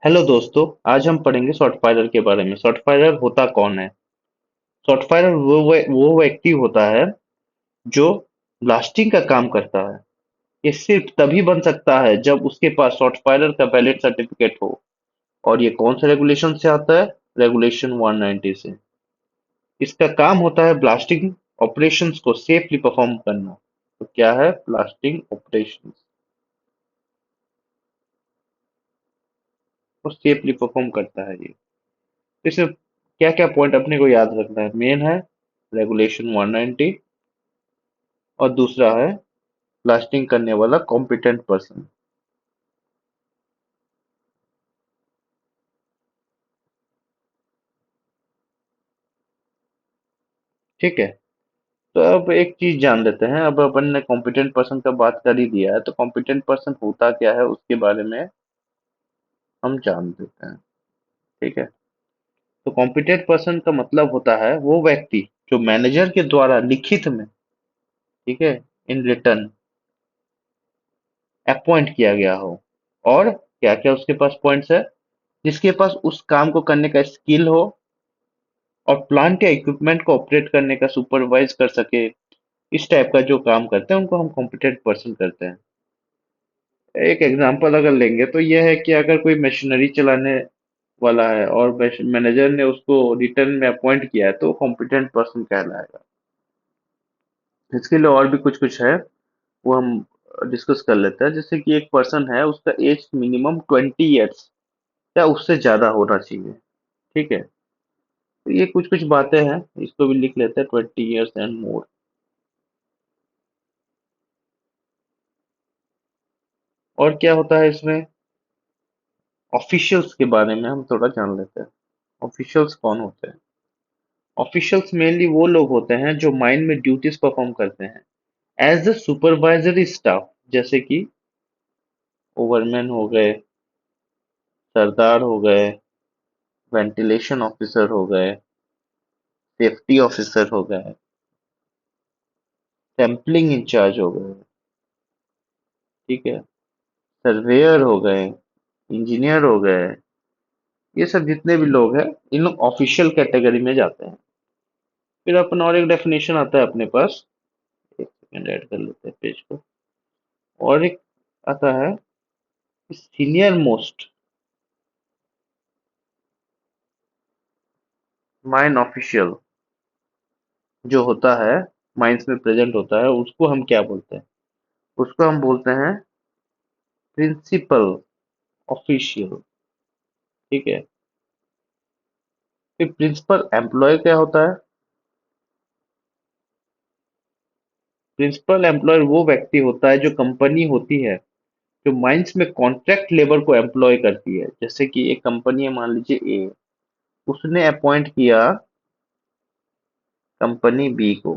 Hello दोस्तों। आज हम पढ़ेंगे शॉर्ट फायरर के बारे में। शॉर्ट फायरर होता कौन है? शॉर्ट फायरर वो व्यक्ति होता है जो ब्लास्टिंग का काम करता है। ये सिर्फ तभी बन सकता है जब उसके पास शॉर्ट फायरर का वैलिड सर्टिफिकेट हो। और ये कौन से रेगुलेशन से आता है? रेगुलेशन 190 से। इसका काम होता है ब्लास्टिंग ऑपरेशंस को सेफली परफॉर्म करना। तो क्या है ब्लास्टिंग ऑपरेशंस? को सेफली परफॉर्म करता है ये। इसमें क्या क्या पॉइंट अपने को याद रखना है? मेन है रेगुलेशन 190, और दूसरा है ब्लास्टिंग करने वाला कॉम्पिटेंट पर्सन। ठीक है। तो अब एक चीज जान लेते हैं। अब अपन ने कॉम्पिटेंट पर्सन का बात कर ही दिया है, तो कॉम्पिटेंट पर्सन होता क्या है उसके बारे में हम जान लेते हैं। ठीक है। तो कॉम्पिटेंट पर्सन का मतलब होता है वो व्यक्ति जो मैनेजर के द्वारा लिखित में, ठीक है, इन रिटर्न अपॉइंट किया गया हो। और क्या क्या उसके पास पॉइंट्स है? जिसके पास उस काम को करने का स्किल हो, और प्लांट या इक्विपमेंट को ऑपरेट करने का सुपरवाइज कर सके। इस टाइप का जो काम करते हैं उनको हम कॉम्पिटेंट पर्सन करते हैं। एक एग्जांपल अगर लेंगे तो यह है कि अगर कोई मशीनरी चलाने वाला है और मैनेजर ने उसको रिटर्न में अपॉइंट किया है तो कॉम्पिटेंट पर्सन कहलाएगा। इसके लिए और भी कुछ कुछ है, वो हम डिस्कस कर लेते हैं। जैसे कि एक पर्सन है, उसका एज मिनिमम 20 ईयर्स या उससे ज्यादा होना चाहिए। ठीक है। तो ये कुछ कुछ बातें हैं, इसको भी लिख लेते हैं, 20 ईयर्स एंड मोर। और क्या होता है इसमें? ऑफिशियल्स के बारे में हम थोड़ा जान लेते हैं। ऑफिशियल्स कौन होते हैं? ऑफिशियल्स मेनली वो लोग होते हैं जो माइन में ड्यूटीज परफॉर्म करते हैं एज द सुपरवाइजरी स्टाफ। जैसे कि ओवरमैन हो गए, सरदार हो गए, वेंटिलेशन ऑफिसर हो गए, सेफ्टी ऑफिसर हो गए, सैंपलिंग इंचार्ज हो गए, ठीक है, सर्वेयर हो गए, इंजीनियर हो गए। ये सब जितने भी लोग हैं, इन लोग ऑफिशियल कैटेगरी में जाते हैं। फिर अपन और एक डेफिनेशन आता है अपने पास। एक सेकंड ऐड कर लेते हैं पेज को। और एक आता है सीनियर मोस्ट माइन ऑफिशियल, जो होता है माइंस में प्रेजेंट होता है, उसको हम क्या बोलते हैं? उसको हम बोलते हैं प्रिंसिपल ऑफिशियल। ठीक है। फिर प्रिंसिपल एम्प्लॉय क्या होता है? प्रिंसिपल एम्प्लॉय वो व्यक्ति होता है जो कंपनी होती है, जो माइंस में कॉन्ट्रैक्ट लेबर को एम्प्लॉय करती है। जैसे कि एक कंपनी है, मान लीजिए ए, उसने अपॉइंट किया कंपनी बी को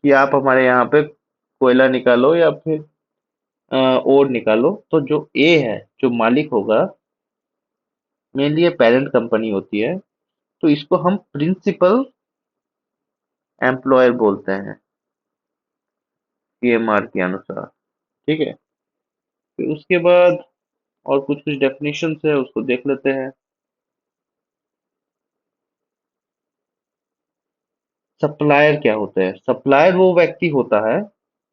कि आप हमारे यहाँ पे कोयला निकालो या फिर और निकालो। तो जो ए है, जो मालिक होगा, मेनली ये पेरेंट कंपनी होती है, तो इसको हम प्रिंसिपल एम्प्लॉयर बोलते हैं पीएमआर के अनुसार। ठीक है। फिर उसके बाद और कुछ कुछ डेफिनेशन है, उसको देख लेते हैं। सप्लायर क्या होता है? सप्लायर वो व्यक्ति होता है,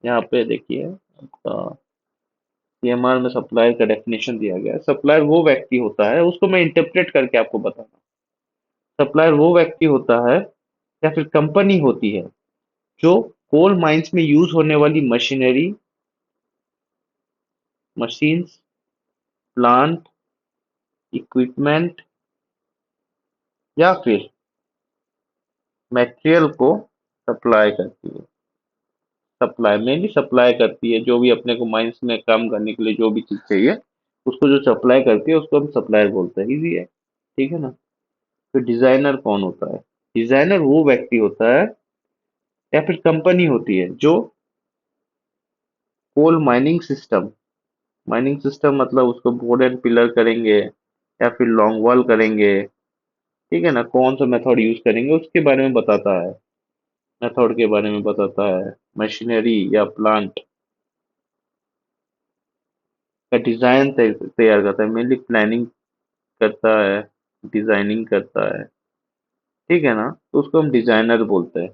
यहाँ पे देखिए आपका पीएमआर में सप्लायर का डेफिनेशन दिया गया है। सप्लायर वो व्यक्ति होता है, उसको मैं इंटरप्रेट करके आपको बताऊं। सप्लायर वो व्यक्ति होता है या फिर कंपनी होती है जो कोल माइंस में यूज होने वाली मशीनरी, मशीन्स, प्लांट, इक्विपमेंट या फिर मटेरियल को सप्लाई करती है। सप्लाई मेनली सप्लाई करती है, जो भी अपने को माइंस में काम करने के लिए जो भी चीज चाहिए, उसको जो सप्लाई करती है उसको हम सप्लायर बोलते हैं। इजी है, ठीक है ना? फिर डिजाइनर कौन होता है? डिजाइनर वो व्यक्ति होता है या फिर कंपनी होती है जो कोल माइनिंग सिस्टम मतलब उसको बोर्ड एंड पिलर करेंगे या फिर लॉन्ग वॉल करेंगे, ठीक है ना, कौन सा मेथड यूज करेंगे उसके बारे में बताता है। मेथड के बारे में बताता है, मशीनरी या प्लांट। का डिजाइन तैयार करता है, मेनली प्लानिंग करता है, डिजाइनिंग करता है, ठीक है ना, तो उसको हम डिजाइनर बोलते हैं।